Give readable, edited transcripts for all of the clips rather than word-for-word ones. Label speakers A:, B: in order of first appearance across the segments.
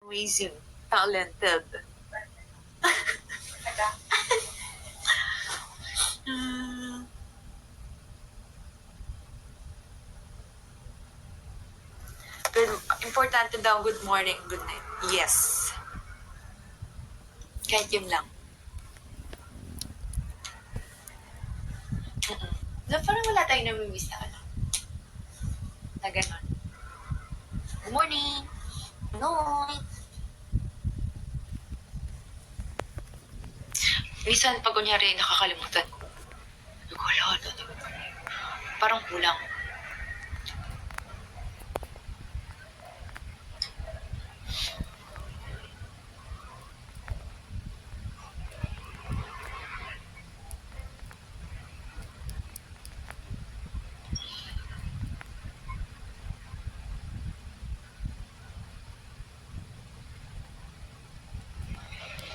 A: Amazing. Talented. Good, importante daw, good morning, good night. Yes. Kahit yun lang. Na parang wala tayong namimiss na ano. Na ganon. Good morning. Night. Minsan, pag kunyari, nakakalimutan ko. Wala. Parang kulang.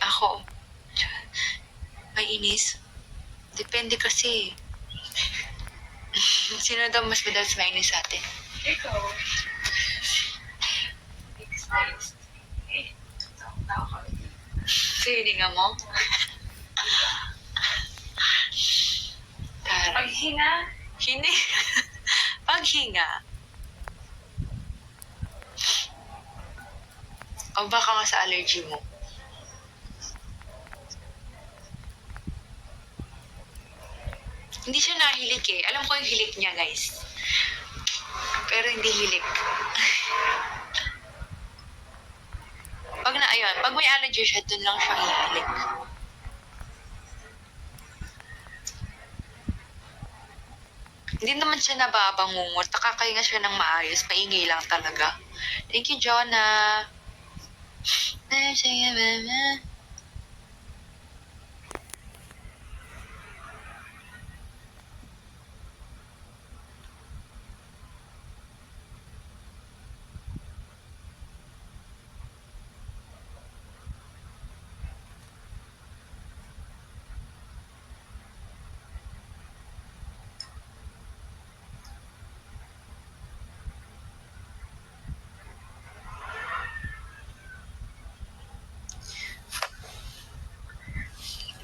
A: Ako, may inis. Depende kasi. Sino daw mas madalas mainis sa atin?
B: Ikaw.
A: Sininga mo? Taray.
B: Paghinga.
A: Paghinga. O baka nga sa allergy mo. Hindi siya nahilik eh. Alam ko yung hilik niya, guys. Pero hindi hilik. Pag may allergy siya, dun lang siya hihilik. Hindi naman siya nababangungot. Nakakahinga siya ng maayos. Maingay lang talaga. Thank you, Jonah.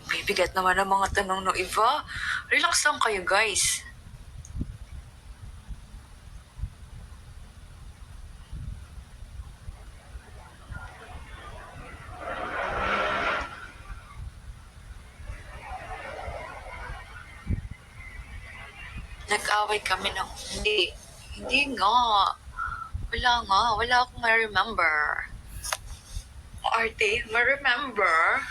A: Bibigat naman ang mga tanong ng iba. Relax lang kayo, guys. Nag-away kami ng... Hindi nga. Wala akong ma-remember. Arte, ma-remember?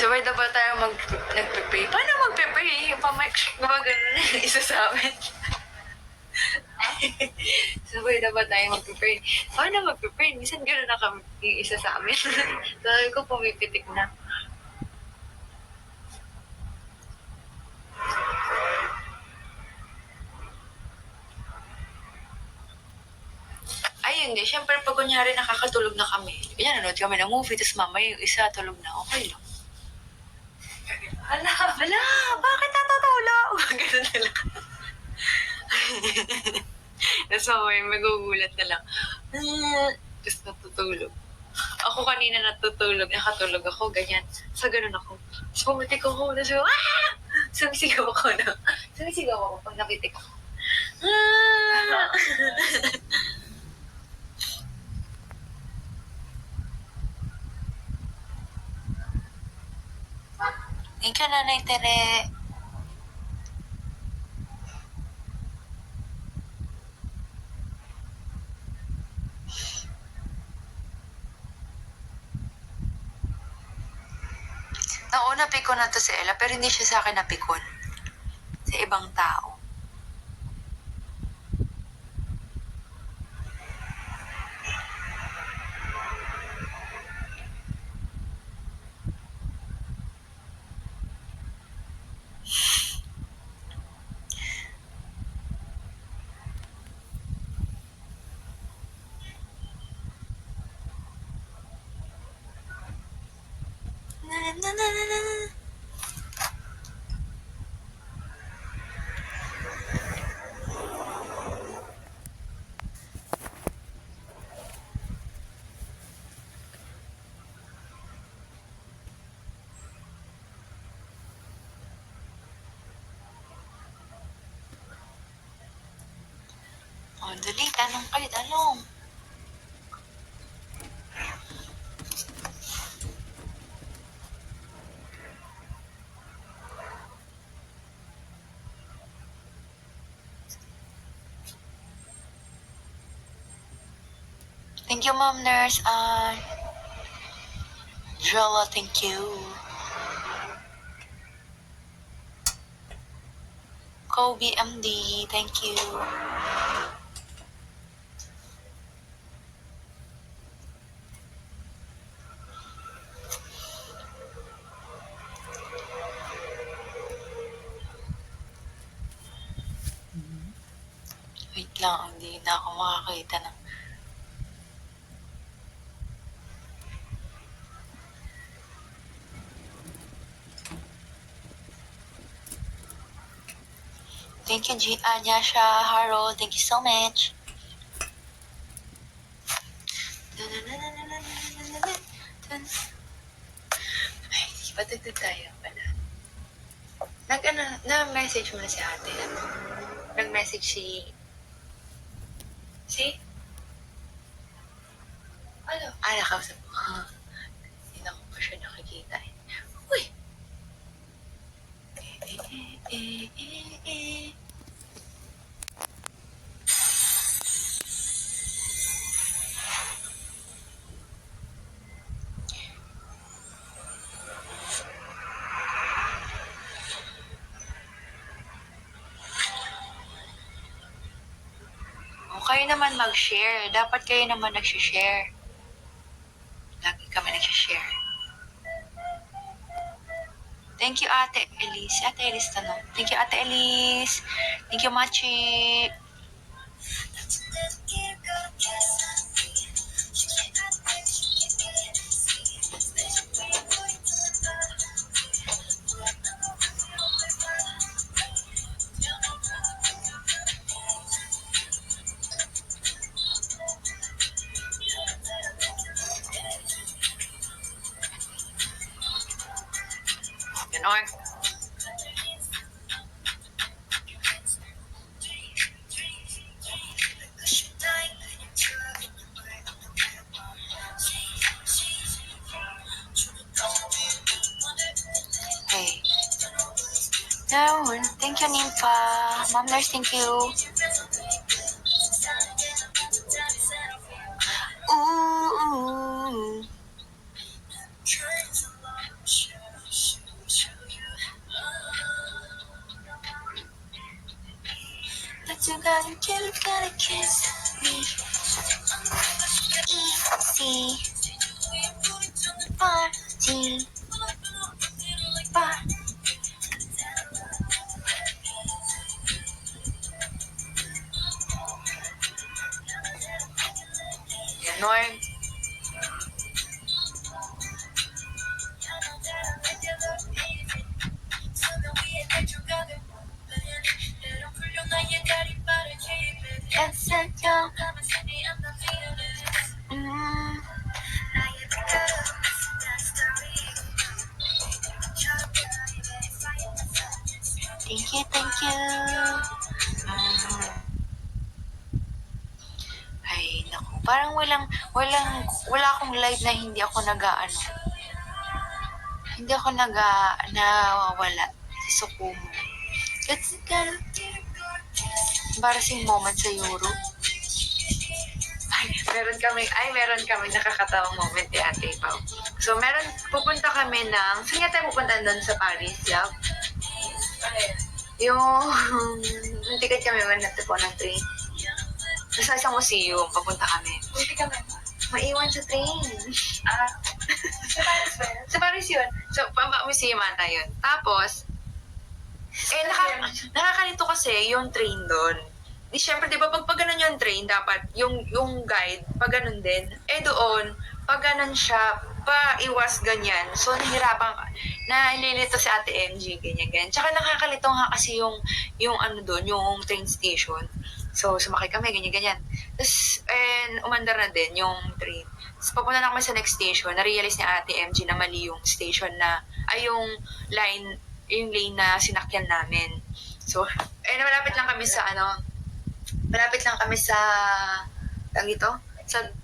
A: Sabay na ba tayo nag-pray? Paano mag-pray? Mga ganun na isa sa amin. Sabay na ba tayo mag-pray? Paano mag-pray? Minsan gano'n na kami isa sa amin. Sabi ko, pumipitik na. Ay, hindi. Siyempre, pag kunyari nakakatulog na kami, kanya nanood kami ng movie, tapos mamaya yung isa tulog na, okay lang. Hala, bakit natutulog? Ganun na lang. Tapos mamaya magugulat na lang. Tapos natutulog. Ako kanina nakatulog ako, ganyan. Sa ganun ako. Tapos pumitik ako, tapos sumisigaw ako pag napitik ako. Thank you, Nanay Tere. Nauna pikon na to si Ella, pero hindi siya sa akin napikon. Sa ibang tao. Oh, dali, tanong kayo, tanong. Thank you, Ma'am Nurse. Jola, thank you. Kobe MD, thank you. Wait lang, hindi na ako makakita ng... Thank you, Nyasha, Harold. Thank you so much. Ay, patutod tayo pala. Na-message mo na si ate. Nag-message si? Ano? Nakausap mo. Hindi na ko pa siya nakikita eh. Uy! Kayo naman mag-share. Dapat kayo naman nag-share. Lagi kami nag-share. Thank you, Ate Elise. Ate Elise tanong. Thank you, Ate Elise. Thank you, Machi. Ganon. Hey. No, thank you, Nympha. Ma'am Nurse, thank you. Ooh. But you gotta kiss me. Easy. Party. Ganon. Thank you. Ay, naku. Parang wala akong live na hindi ako hindi ako nawawala sa Sukumo. It's embarrassing moment sa Europe. Meron kami nakakatawang moment ni Ate Pao. So, pupunta kami saan nga tayo pupunta doon sa Paris, love? Yung ticket kami, natapon ng train. Sa isang museum, papunta kami. Hindi kami maiwan sa train. Sa Paris ba yun? Sa Paris yun. So, museum ata yun. Tapos, nakakalito kasi yung train doon. Di syempre, di ba, pag ganun yung train, dapat yung guide, pag ganun din. Doon, pag ganun siya, iwas ganyan. So, nililito si Ate MG, ganyan. Tsaka nakakalito nga kasi yung doon, yung train station. So, sumakay kami, ganyan. Tapos, umandar na din yung train. Tapos, papunta na kami sa next station. Na-realize ni Ate MG na mali yung station yung lane na sinakyan namin. So, malapit lang kami sa malapit lang kami sa,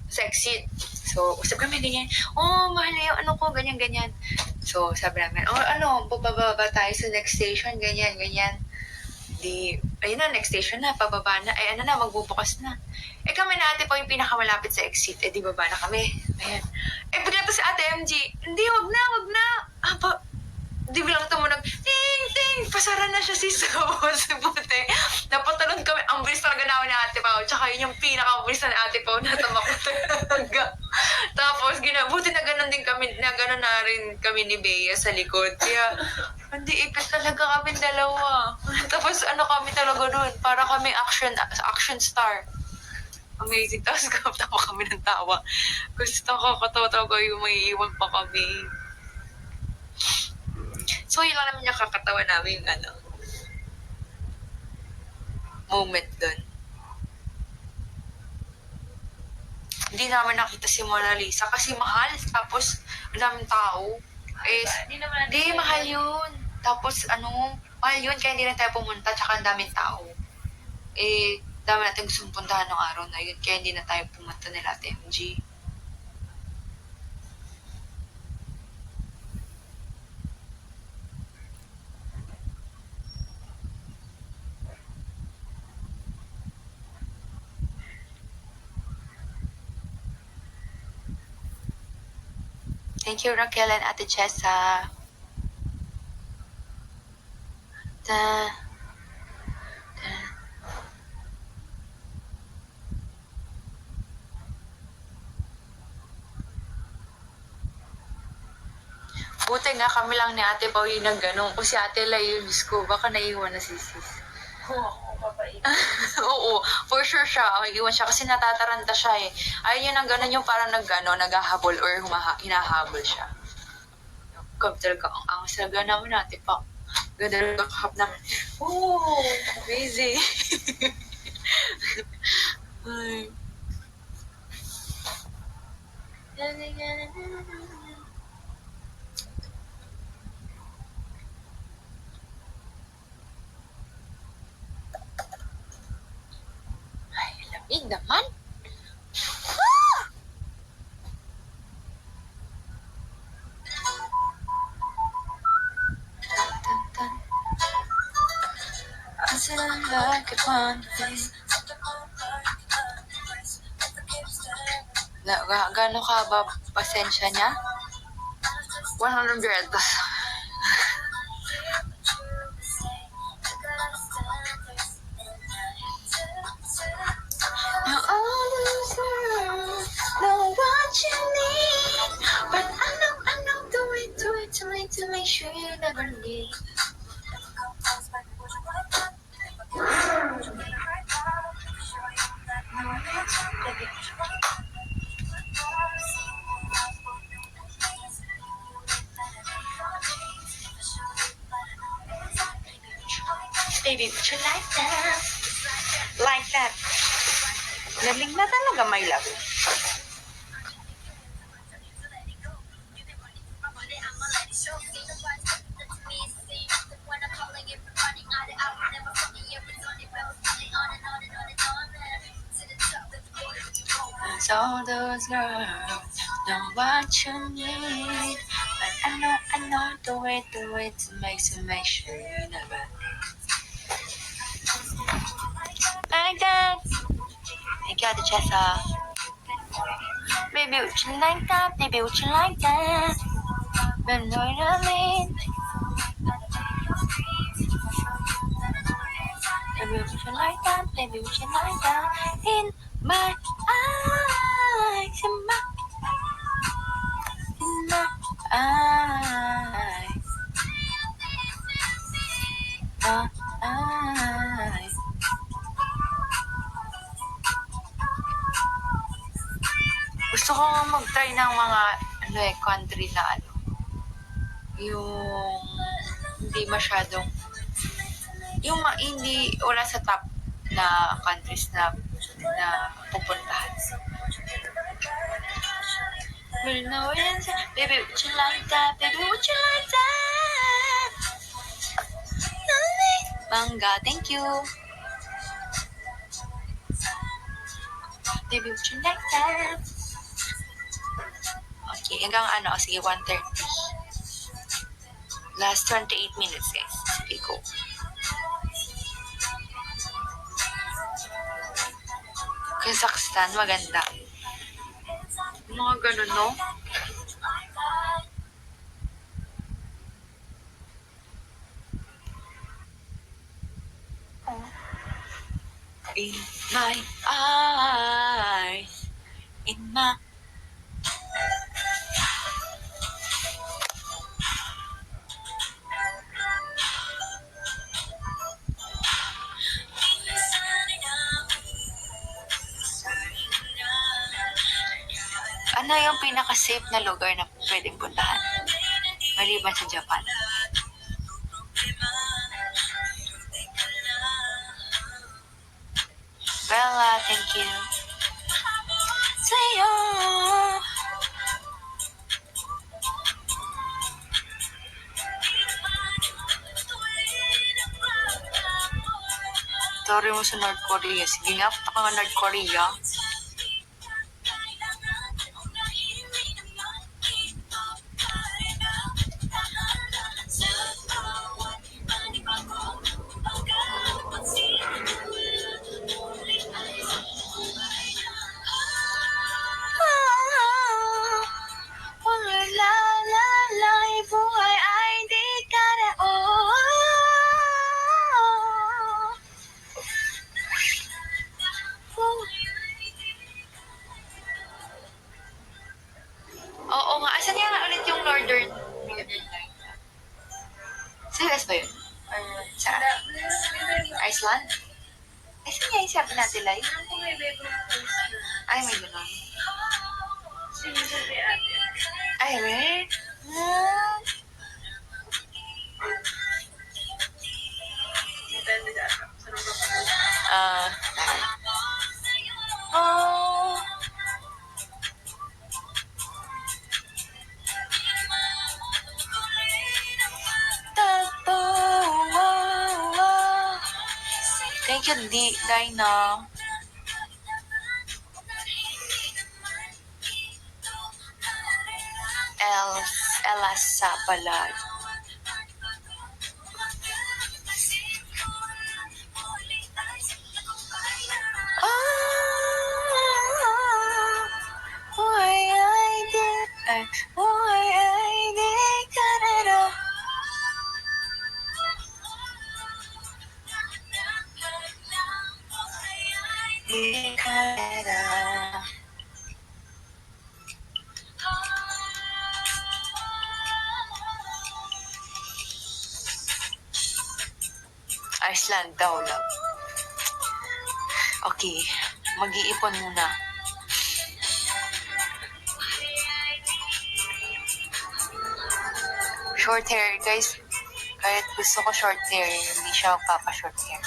A: sa exit. So, usap kami ganyan, mahal na yung ano ko, ganyan. So, sabi namin, bababa tayo sa next station, ganyan. Di, ayun na, next station na, pababa na, magbubukas na. Kami na ate pa yung pinakamalapit sa exit, di baba na kami. Ayan. Bigla to si ate MG, hindi, wag na. Di bilang tumunog, ting, pasara na siya si buti. Napatalon kami, ang bilis talaga namin ni ate Pao, tsaka yun yung pinaka-bilis na ni ate Pao, natamak ko talaga. Tapos, buti na ganun din kami, na ganun na rin kami ni Bea sa likod. Kaya, hindi ipit talaga kami dalawa. Tapos, kami talaga dun, para kami action star. Amazing. Tapos, tawa kami ng tawa. Kasi nakakatawa talaga yung may iwan pa kami. So, yun lang naman yung kakatawa namin yung moment doon. Hindi namin nakita si Mona Lisa kasi mahal. Tapos, ang daming tao. Hindi, mahal yun. Tapos, mahal yun. Kaya hindi na tayo pumunta. Tsaka ang daming tao. Dami natin gustong puntahan ng araw na yun. Kaya hindi na tayo pumunta nila at MG. Thank you, Raquel and Ate Chessa. Buti nga kami lang ni Ate Pao yung nag-ganong. Kung si Ate Lai yung Diyos ko, baka naiwan na si sis. Oo, for sure siya. Iwan siya kasi natataranta siya eh. Ayun yun ang ganun yung parang naghahabol or hinahabol siya. Kami talaga, ang salaga namin natin pa. Ganda rin ang kahap namin. Amazing. Ay. Ay, lamig naman. Like one thing. Gano'n ka ba pasensya niya? 100. Now all those girls know what you need, but I know, do it to make sure you never leave. Baby, would you like that? Like that. Galing na talaga, my love. So those girls know what you need, but I know, do it to make sure you never like that. Thank you, Ate Chessa. Baby, would you like that? Baby, would you like that? But know what I mean? Baby, would you like that? Baby, would you like that? In my eyes, in my eyes, eyes. Gusto ko nga mag-try ng mga country na yung hindi masyadong yung hindi wala sa top na countries na pupuntahan. Baby, would you like that? Baby, would you like that? Bangga, thank you. They built you like that. Okay, hanggang ano? Sige, 1:30. Last 28 minutes, guys. Okay, go. Kazakhstan, maganda. Mga ganun, no? In my eyes, in my... Ano yung pinaka-safe na lugar na pwedeng puntahan? Maliban sa Japan. Bella, thank you. Sa'yo. Sorry mo sa North Korea. Sige nga, punta ka nga North Korea. Oo nga. Asan nga ulit yung Northern Light? Sa US ba yun? Or saan? Iceland? Ay, saan nga yung sabi natin, Lai? Ay, may gano'n. Ay, wait. Oh. Thank you, Dina. Elasa pala. Iceland daw lang. Okay, mag-iipon muna. Short hair, guys. Kahit gusto ko short hair, hindi siya papa-short hair.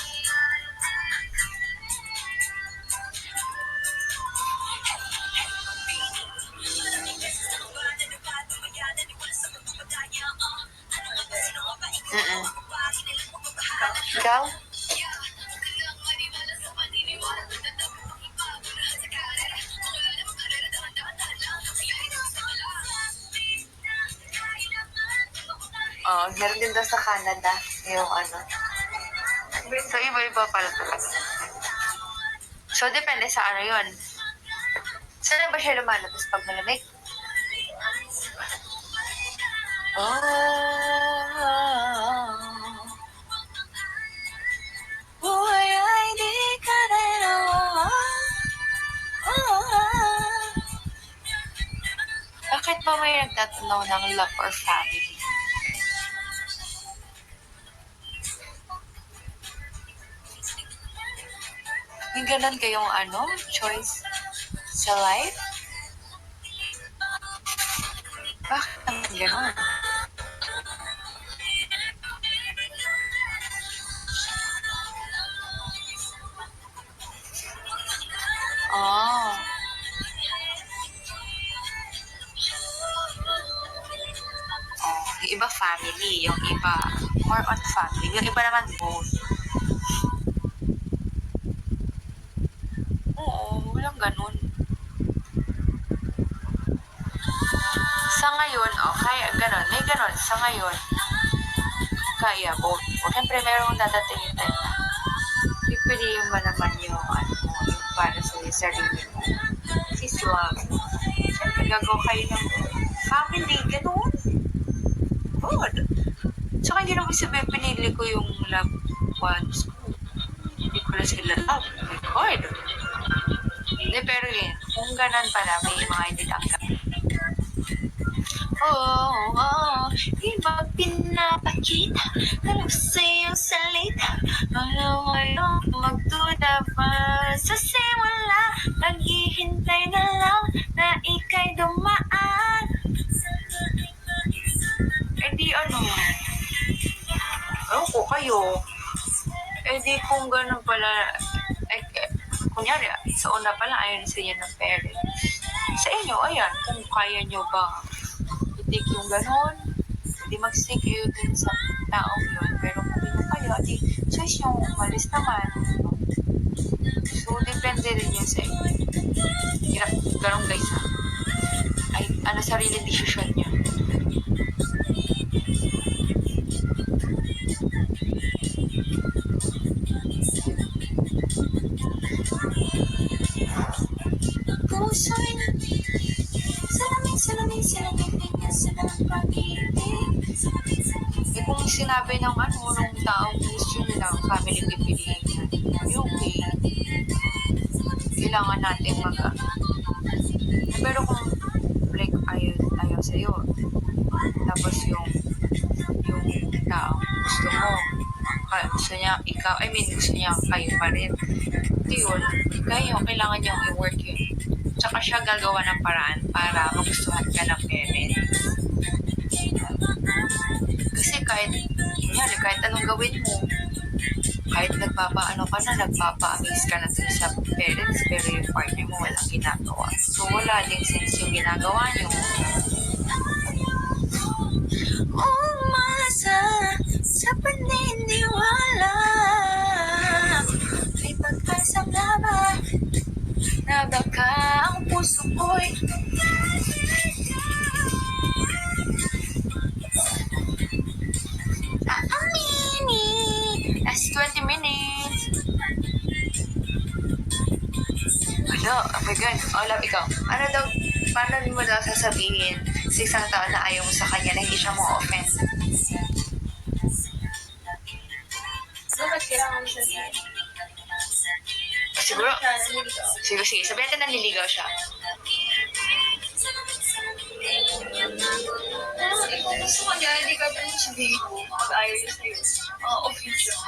A: Ikaw? Meron din daw sa Canada yung ano. So, iba-iba pala talaga. So, depende sa ano yun. Saan ba siya lumalabas pag malamig? Bakit ba may nagtatanong ng love or family? May ganun kayong choice sa life? Bakit naman ganun? Yung iba family, yung iba more on family, yung iba naman both. Oo, walang ganun. ganon, sa ngayon, kaya ko. O, siyempre, meron kong dadatingin tayo na pipiliin mo naman yung, yung para sa sarili mo. Sis love. Siyempre, gagawa kayo ng family, ganon. Good. Tsaka hindi naman sabihin pinili ko yung loved ones ko. Hindi ko na sila love. Oh my God. Hindi, pero yun, kung ganon pala, may mga hindi tanggap. Di ba pinapakita alam sa'yo salita para ngayon magduda pa sa simula naghihintay na lang na ika'y dumaan di ko kayo di kung ganun pala kunyari sa una pala ayaw sa inyo ng parents sa inyo, ayan, kung kaya nyo ba i-take yung ganon, hindi mag-stay kayo dun sa taong yun. Pero kung hindi kayo, di choice yung umalis naman. So, depende rin yun sa inyo. Hirap, ganon guys ha. Ay, sarili decision nyo. Puso'y salamin sa ng pag-ibig. Kung sinabi ng nung taong gusto nila ang family pipiliin niya, okay. Kailangan natin pero kung like ayaw sa'yo, tapos yung taong gusto mo, gusto niya ikaw, gusto niya kayo pa rin. Ito yun, kailangan niyong i-work yun. Tsaka siya gagawa ng paraan para magustuhan ka ng parents. Kasi kahit anong gawin mo, kahit nagpapa-amaze ka na sa parents, pero yung partner mo walang ginagawa. So, wala ding sense yung ginagawa niyo. Umasa sa paniniwala, may pag-asang laban na baka ang puso ko'y aamini. Last 20 minutes. Oh my God. Love, ikaw. Paano mo daw sasabihin sa isang tao na ayaw mo sa kanya na hindi siya mo offend?
B: Bakit kailangan mo siya?
A: Siguro. Sige. Sabihin natin nanliligaw siya.
B: Gusto ko niya, hindi ka ba niya sabihin mo pag ayaw niya sa'yo? Okay siya.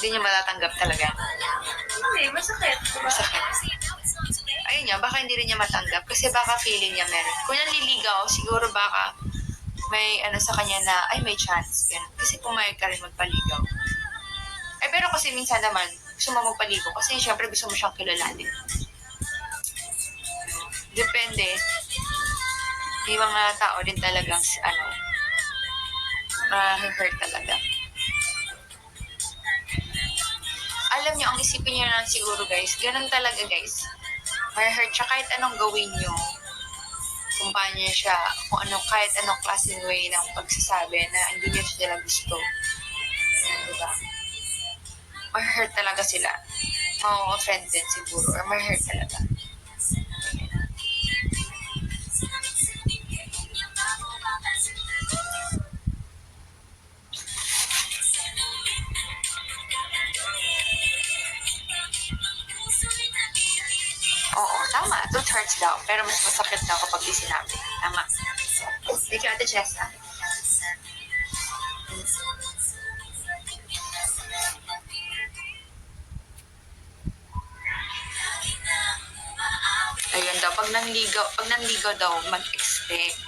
A: Hindi niya matatanggap talaga.
B: Hindi, masakit.
A: Masakit. Ayun niya, baka hindi rin niya matanggap kasi baka feeling niya meron. Kung nanliligaw, siguro baka may sa kanya na, may chance. Yan. Kasi pumayag ka rin magpaligaw. Pero kasi minsan naman, gusto mo magpaligaw kasi syempre gusto mo siyang kilalanin. Depende. May mga tao din talagang, hurt talaga. Alam niyo, ang isipin niyo lang siguro guys, ganun talaga guys. Hurt siya kahit anong gawin niyo. Kung paano niya siya, kahit anong klaseng way ng pagsasabi na hindi niya sila gusto. Diba? Ma-hurt talaga sila. Ma-offend din siguro, or ma-hurt talaga. Oo, tama. Truth hurts daw. Pero mas masakit daw kapag di sinabi. Tama. Hindi ka ate Chessa. Ayun daw. Pag nanligaw daw, mag-expect.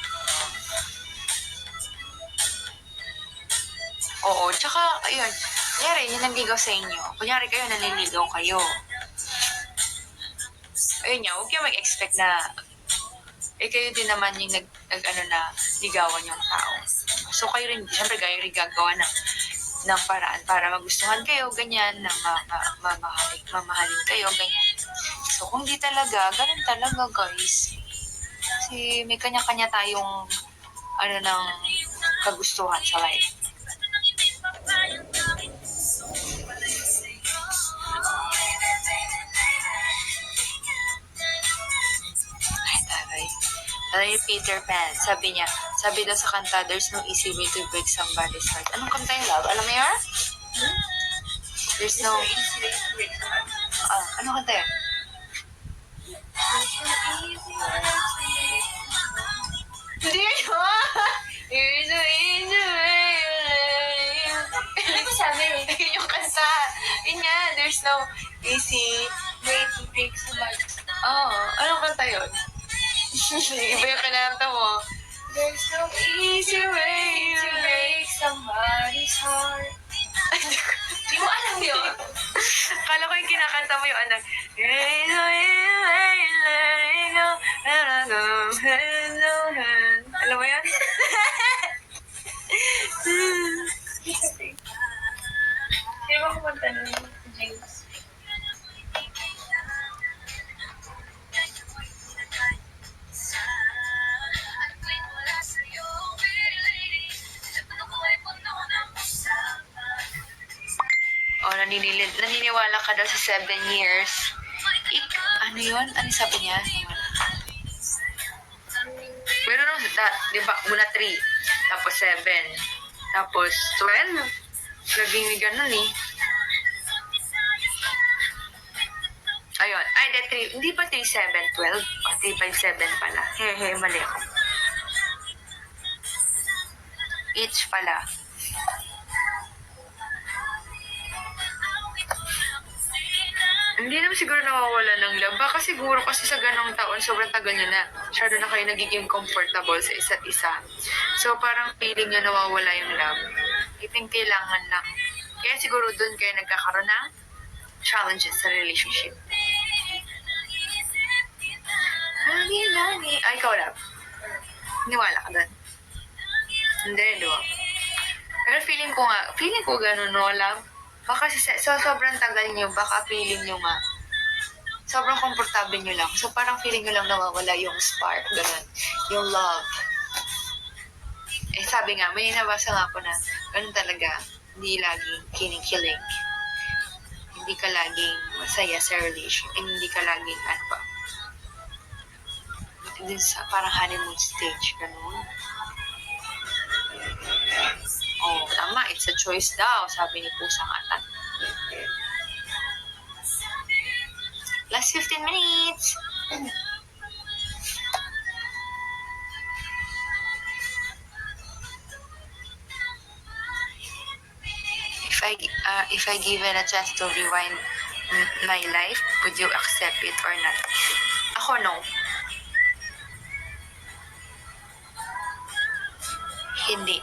A: Oo. Tsaka, ayun. Kunyari, yung nanligaw sa inyo. Kunyari kayo, nanliligaw kayo. Ayun niya, huwag kayo mag-expect na kayo din naman yung na ligawan yung tao. So kayo rin, syempre kayo rin gagawa ng paraan para magustuhan kayo, ganyan, na mamahalin kayo, ganyan. So kung di talaga, ganun talaga guys. Kasi may kanya-kanya tayong ng kagustuhan sa life. Ay, taray. Taray Peter Pan. Sabi daw sa kanta, there's no easy way to break somebody's heart. Anong kanta yung love? Alam mo yun? There's no... anong kanta yun? Hindi yun! There's no easy way.
B: Ano ba sabi?
A: Yun yung kanta. Yun nga, there's no easy...
B: Way to break somebody.
A: Anong kanta yun? Iba yung kinanta mo.
B: There's no easy way to break somebody's heart. Di mo alam yun?
A: Kala ko yung kinakanta mo yung alam mo yan?
B: Sino ba kumanta nun? James.
A: Naniniwala ka daw sa 7 years. Ano yun? Ano sabi niya? Meron nung, di ba, muna 3, tapos 7, tapos 12. Laging may ganun eh. Ayun. Ay, 3, hindi ba 3, 7, 12? O, 3, 5, 7 pala. Mali ako. Each pala. Hindi naman siguro nawawala ng love. Baka siguro kasi sa ganong taon, sobrang tagal nyo na. Masyado na kayo nagiging comfortable sa isa't isa. So, parang feeling nyo nawawala yung love. I think kailangan lang. Kaya siguro dun kayo nagkakaroon ng challenges sa relationship. Ay, ikaw love. Niwala ka dun. Hindi, di ba? Pero feeling ko ganun, no, love? Baka sobrang tagal nyo, baka feeling nyo nga, sobrang komportable nyo lang. So, parang feeling nyo lang nawawala yung spark, gano'n. Yung love. Sabi nga, may nabasa nga ako na, gano'n talaga, hindi laging kinikilig. Hindi ka laging masaya sa relation. Hindi ka laging, din sa parang honeymoon stage, gano'n. Tama, it's a choice daw, sabi ni Pusang Atan. Last 15 minutes. If I given a chance to rewind my life, would you accept it or not? Ako, no. Hindi.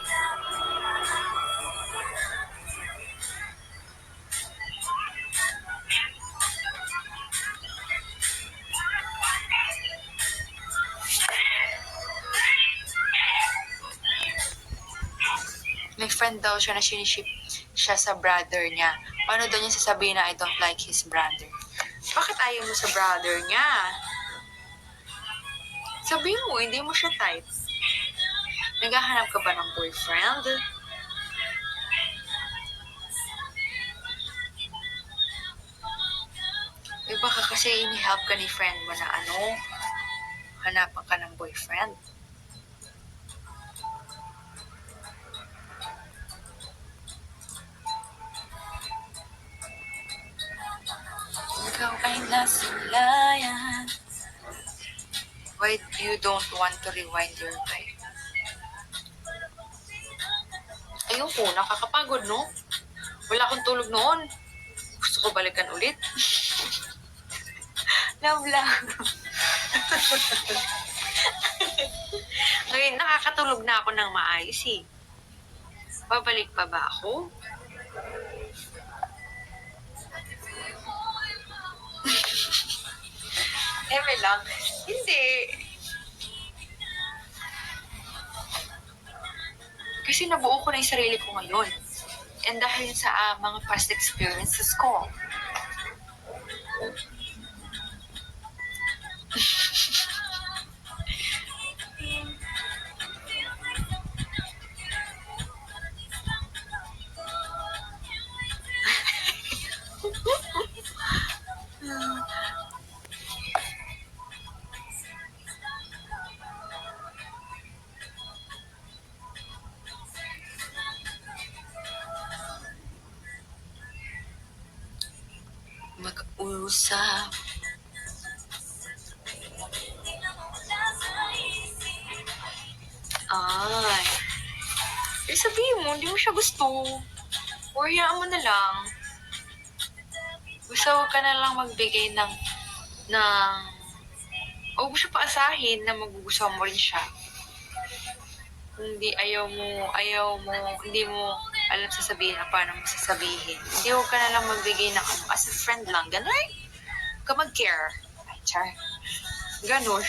A: May friend daw siya na siniship siya sa brother niya. Paano daw niya sasabihin na I don't like his brother? Bakit ayaw mo sa brother niya? Sabihin mo, hindi mo siya type. Naghahanap ka ba ng boyfriend? Baka kasi ini-help ka ni friend mo na hanapan ka ng boyfriend. Ikaw ay nasilayan. Why you don't want to rewind your life? Ayoko, nakakapagod, no? Wala akong tulog noon. Gusto ko balikan ulit. Love lang. Ngayon, nakakatulog na ako ng maayos eh. Babalik pa ba ako? Eme lang. Hindi. Kasi nabuo ko na yung sarili ko ngayon. And dahil sa mga past experiences ko. usap. Ay. Eh, sabihin mo, hindi mo siya gusto. Or hayaan mo na lang. Basta huwag ka na lang magbigay huwag mo siya paasahin na magugustuhan mo rin siya. Kung hindi ayaw mo, hindi mo alam sasabihin na paano mo sasabihin. Hindi, huwag ka na lang magbigay ng as a friend lang. Ganun. Huwag ka mag-care. Ay, char. Ganun.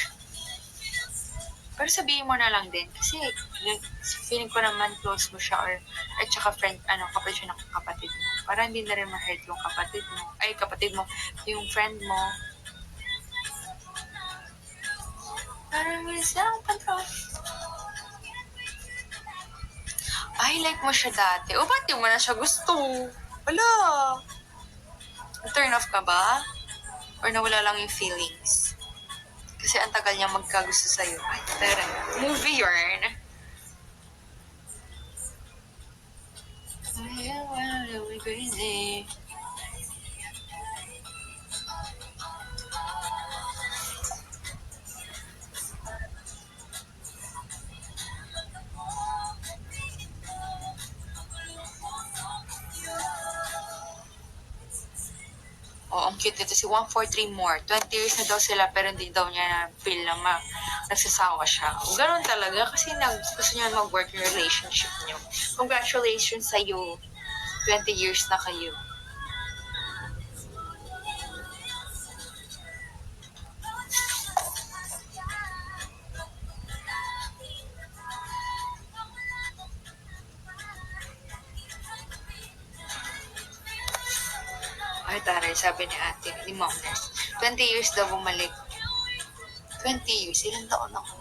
A: Pero sabihin mo na lang din. Kasi, feeling ko naman close mo siya at saka friend, kapatid siya ng kapatid mo. Para hindi na rin ma-hurt yung kapatid mo, yung friend mo. Parang isang control. Ay, like mo siya dati. O, ba't di mo na siya gusto? Wala. Turn off ka ba? Or nawala lang yung feelings? Kasi ang tagal niya magkagusto sa'yo. Ay, tara. Movie yarn. Ay, crazy. Oh, ang cute nito. Si 143 more. 20 years na daw sila pero hindi daw niya feel na nagsasawa siya. Ganon talaga kasi gusto niya mag-work yung relationship niyo. Congratulations sa'yo. 20 years na kayo. Ay, taray, sabi ni ate, ni Mom Ness. 20 years daw bumalik. 20 years? Ilang taon ako?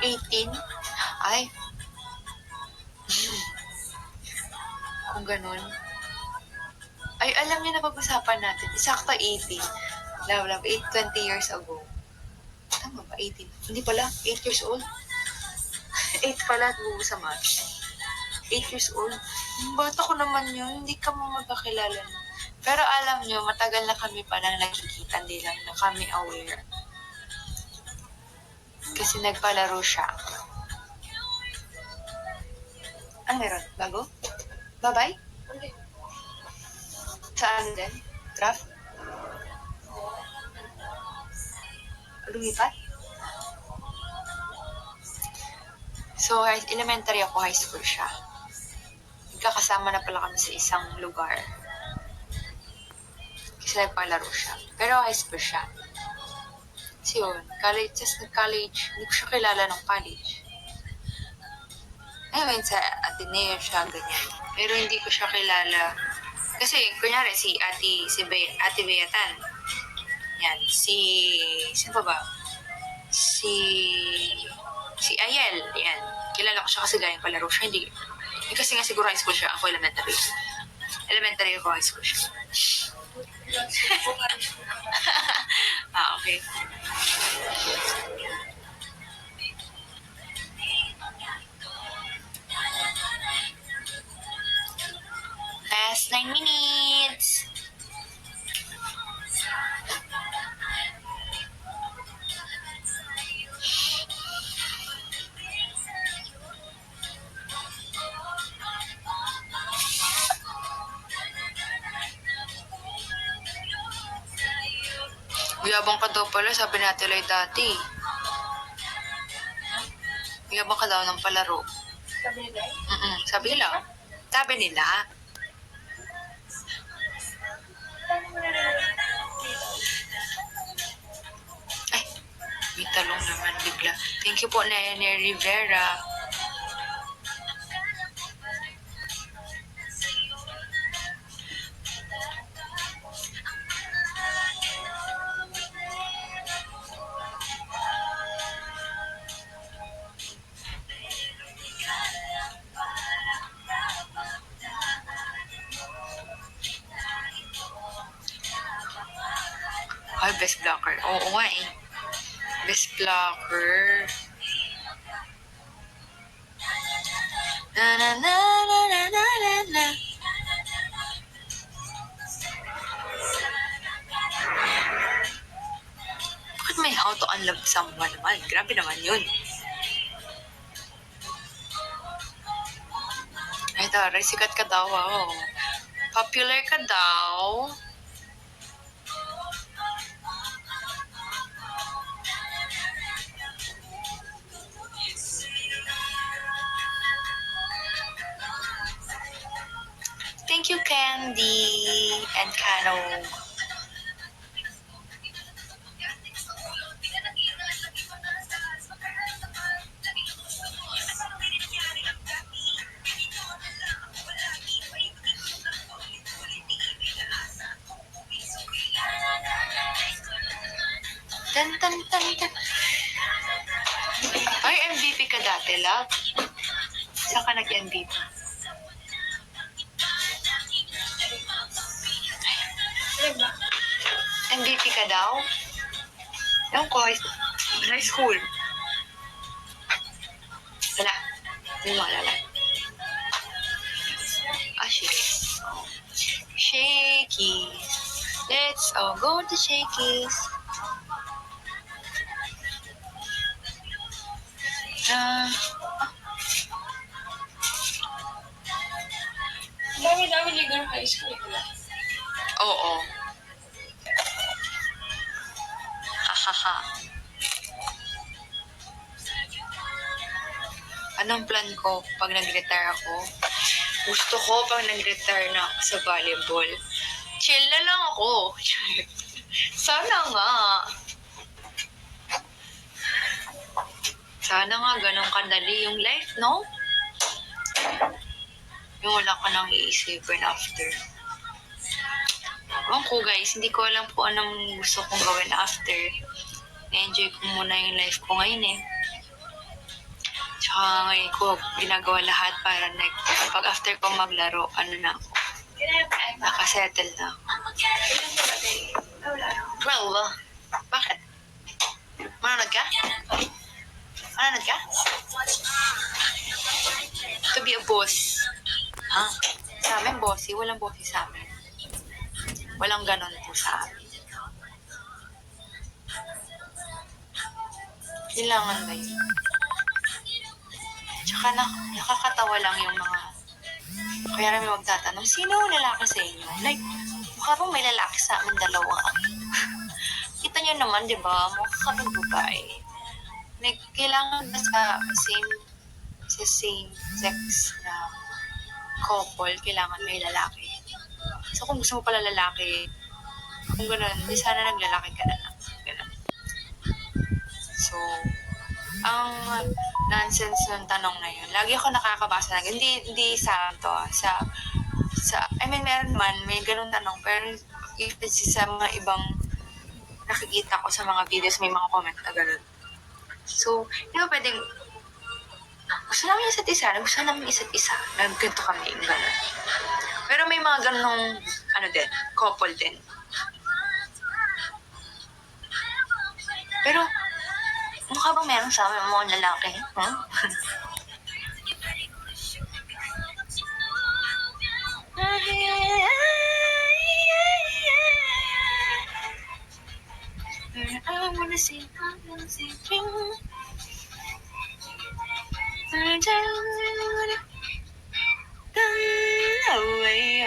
A: 18? Ay. Kung ganun. Ay, alam niyo na pag-usapan natin. Isakto 18. Love, 20 years ago. Tama ba? 18? Hindi pala. 8 years old. 8 pala at buo sa March. 8 years old. Bata ko naman yun. Hindi ka mo magkakilala na. Pero alam nyo, matagal na kami palang nakikita, hindi lang na kami aware. Kasi nagpalaro siya. Ano meron? Bago? Bye-bye? Saan din? Draft? Lumipat? So, elementary ako, high school siya. Nagkakasama na pala kami sa isang lugar. Kasi nagpalaro siya. Pero high school siya. Kasi yun, nag-college, hindi ko siya kilala ng college. Ayun, sa Ateneo siya, ganyan. Pero hindi ko siya kilala. Kasi, kunyari, Ate Beatan. Yan, sino pa ba? Si Ayel, yan. Kilala ko siya kasi galing palaro siya, hindi. Kasi nga siguro high school siya, ako elementary. Elementary ako, high school siya. Okay. Last 9 minutes. Yabang ka daw pala, sabi natin like dati. Yabang ka daw ng palaro.
B: Sabi nila.
A: Sabi nila. Sabi nila. Ay, may talong naman bigla. Thank you po, Nene Rivera. Ay, best blocker. Oo nga eh. Best blocker. Na na na na na na na na. someone naman. Grabe naman yun. Ay, taray, sikat ka daw, wow. Popular ka daw. Thank you, Candy and Kano. Tan, tan, tan, tan. Ay, MVP ka dati, love. Saan ka nag-MVP? MVP ka daw? Ewan ko, high school. Wala. Hindi mo alala. Shakey's. Shakey's. Let's all go to Shakey's.
B: Dami-dami ligo ng high school.
A: Oo. Hahaha. Anong plan ko pag nag-retire ako? Gusto ko pag nag-retire na ako sa volleyball. Chill na lang ako. Sana nga. Sana nga ganun kadali yung life, no? Yung wala ka nang iisipin after. Ewan ko guys, hindi ko alam po anong gusto kong gawin after. Na-enjoy ko muna yung life ko ngayon eh. Tsaka ngayon ko ginagawa lahat para pag after ko maglaro, ano na ako. Nakasettle na ako. Well, bakit? Manonood ka? Manonood ka? To be a boss. Ha? Sa amin, bossy. Walang bossy sa amin. Walang ganon po sa amin. Kailangan ba yun? Tsaka nakakatawa lang yung mga kaya rin magtatanong, sino ang lalaki sa inyo? Like, mukha bang may lalaki sa amin dalawa? Kita nyo naman, di ba? Mukha kaming babae. Like, kailangan ba sa same sex na couple, kailangan may lalaki. So, kung gusto mo pala lalaki, kung gano'n, di sana naglalaki ka na lang. Ganun. So, ang nonsense ng tanong na yun, lagi ako nakakabasa na, hindi sa to, I mean, meron man, may ganun tanong, pero if it's sa mga ibang nakikita ko sa mga videos, may mga comment na ganun. So, di ba pwedeng, gusto namin isa't isa, gusto namin isa't isa, nagganto kami, ganun. Pero may mga ganung, couple din. Pero, mukha bang meron sa amin mga lalaki? Huh? I wanna see you. Away.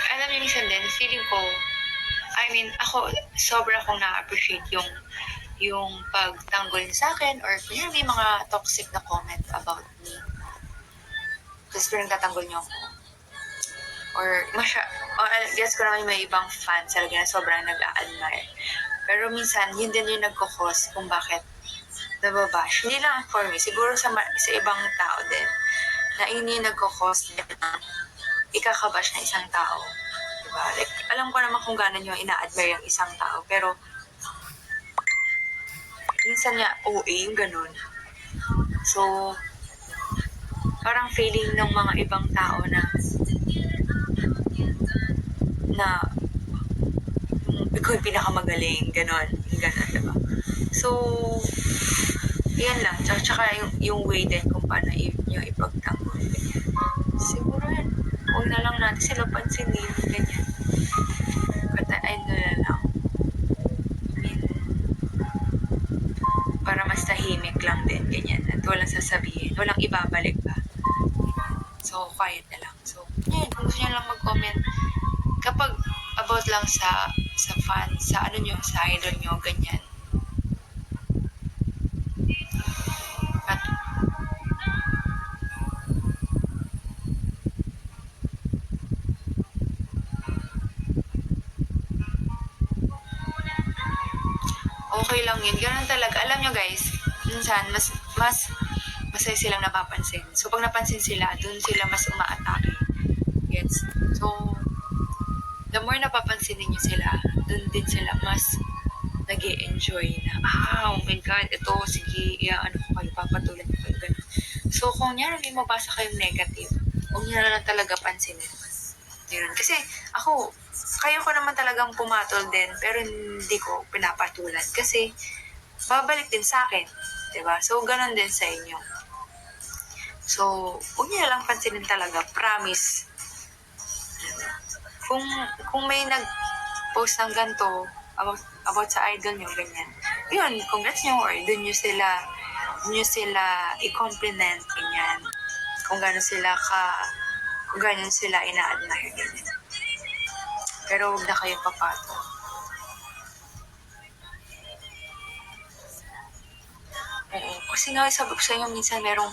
A: Alam niyo, minsan din, feeling ko, ako, sobra akong na-appreciate yung pagtanggol sa akin or kung may mga toxic na comment about me. Tapos pero nagtatanggol niyo ako. Or guess ko naman may ibang fans talaga na sobrang nag-a-admire. Pero minsan, yun din yung nagkukos kung bakit nababash. Hindi lang for me, siguro sa ibang tao din, na ini nagkakos din na ikakabash na isang tao. Diba? Like, alam ko naman kung gano'n yung ina-admire yung isang tao, pero minsan nga OA yung gano'n. So, parang feeling ng mga ibang tao na ikaw yung pinakamagaling, gano'n, diba? So, yan lang. Tsaka yung way din kung paano yung ipagtanggol. Siguro yan. Huwag na lang natin sila pansinin. Ganyan. Katayin na lang. I mean, para mas tahimik lang din. Ganyan. At walang sasabihin. Walang ibabalik pa. So, quiet na lang. So, yan. Kung gusto nyo lang mag-comment. Kapag about lang sa fans, sa ano nyo, sa idol nyo, ganyan. At okay lang yun. Ganun talaga. Alam nyo guys, minsan, mas masaya silang napapansin. So, pag napansin sila, dun sila mas umaatake. Gets? So, the more napapansin niyo sila, dun din sila mas nag-e-enjoy na, oh my God, ito, sige, ano ko kayo, papatulan ko kayo, ganun. So, kung yan, may mabasa kayong negative, huwag niyo na lang talaga pansinin. Yun. Kasi, ako, kaya ko naman talagang pumatol din, pero hindi ko pinapatulan. Kasi, babalik din sa akin. Diba? So, ganun din sa inyo. So, huwag niyo na lang pansinin talaga. Promise. Kung may nag-post ng ganito about sa idol nyo, ganyan. Yun, congrats nyo, or dun nyo sila i-compliment, ganyan. Kung gano'n sila ina-admire, ganyan. Pero huwag na kayo papato. Oo, kasi nga sabi ko sa inyo, minsan merong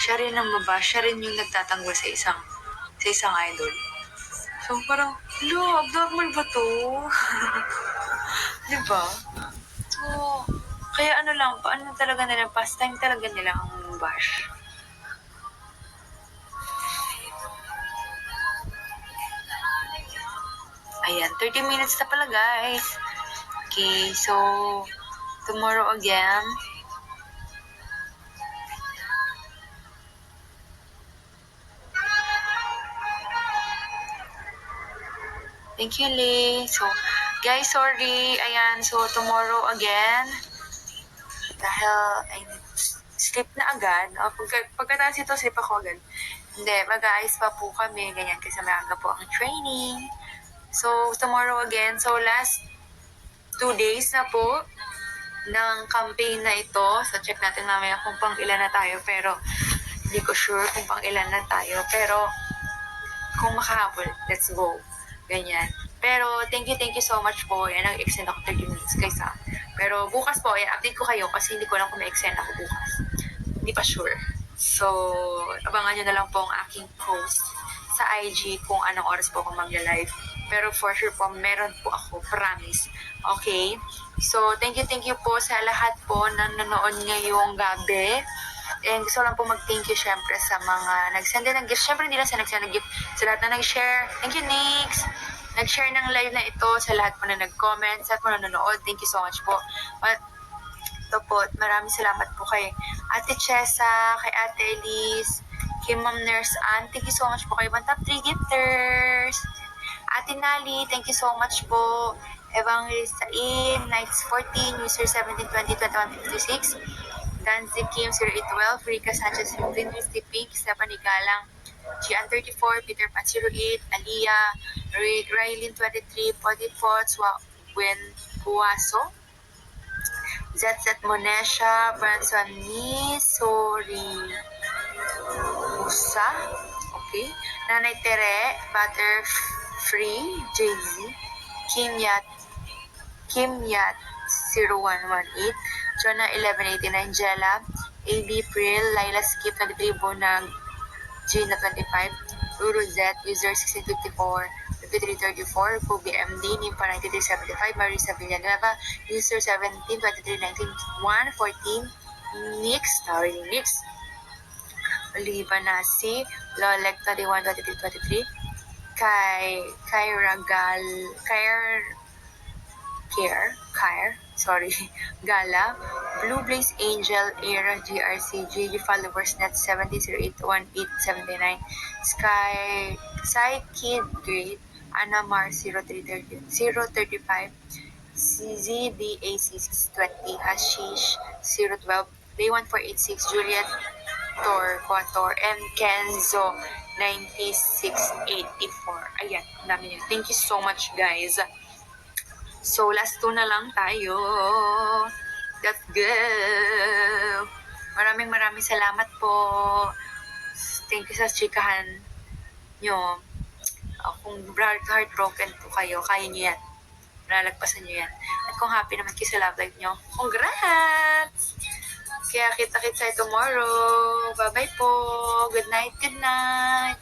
A: siya rin ang siya rin yung nagtatanggol sa isang idol. So, parang, abnormal ba to? Diba? So, kaya ano lang, paano talaga nila, pastime talaga nila ang bash. Ayan, 30 minutes na pala guys. Okay, so, tomorrow again. Thank you, Lee. So, guys, sorry. Ayan, so tomorrow again. Dahil, sleep na agad. Pagkatapos ito, sleep ako agad. Hindi, mag-aayos pa po kami. Ganyan, kasi maaga po ang training. So, tomorrow again. So, last 2 days na po ng campaign na ito. So, check natin mamaya kung pang ilan na tayo. Pero, hindi ko sure kung pang ilan na tayo. Pero, kung makahabol, let's go. Ganyan. Pero, thank you so much po. Yan, nag-extend ako 30 minutes guys ha. Pero, bukas po, yan, update ko kayo kasi hindi ko lang kung ma-extend ako bukas. Hindi pa sure. So, abangan nyo na lang po ang aking post sa IG kung anong oras po ako magla-live. Pero for sure po, meron po ako, promise. Okay? So, thank you po sa lahat po na nanonood ngayong gabi. And gusto lang po mag-thank you syempre sa mga nag-send ng gift. Syempre hindi lang sa nag-send ng gift. Sa lahat na nag-share. Thank you, Nix. Nag-share ng live na ito. Sa lahat po na nag-comment. Sa lahat po na nanonood. Thank you so much po. At ito po. Maraming salamat po kay Ate Chessa, kay Ate Elise, kay Ma'am Nurse Ann. Thank you so much po kay top 3 gifters. Ate Nali, thank you so much po. Evangelist Sain, Nights 14, User 1720-2156. Danzy Kim 0812, Rika Sanchez 15, Christy Pink, Stephanie Galang, Gian 34, Peter Pan 08, Aliyah, Raylin 23, Podi Potts, Gwen Buaso, ZZ Monesha, Branson Misori Musa, okay, Nanay Tere, Butterfree, JZ, Kim Yat 0118, Jonah 1189, Jella, AB Pril, Laila Skip 23, Bonag, Gina 25, Ruru Z, User 1654, 2334, Fu BMD, Nimpa 9375, Marisa Villanueva, User 172319, 114, Nix, sorry, Nix, Oliva Nasi, Lolek 31 2323, Kair, sorry, Gala, Blue Blaze Angel, Era, GRC, GG Followers Net 70081879, Sky Kid Great, Anamar 035, ZDAC620, Hashish 012, Day1486, Juliet Torquator, and Kenzo 9684. Ayan, ang dami niyo. Thank you so much, guys. So, last two na lang tayo. Let's go! Maraming salamat po. Thank you sa chikahan nyo. Kung heartbroken po kayo, kaya nyo yan. Lalagpasan nyo yan. At kung happy naman kayo sa love life nyo, congrats! Kaya kita-kits tayo tomorrow. Bye-bye po. Good night, good night.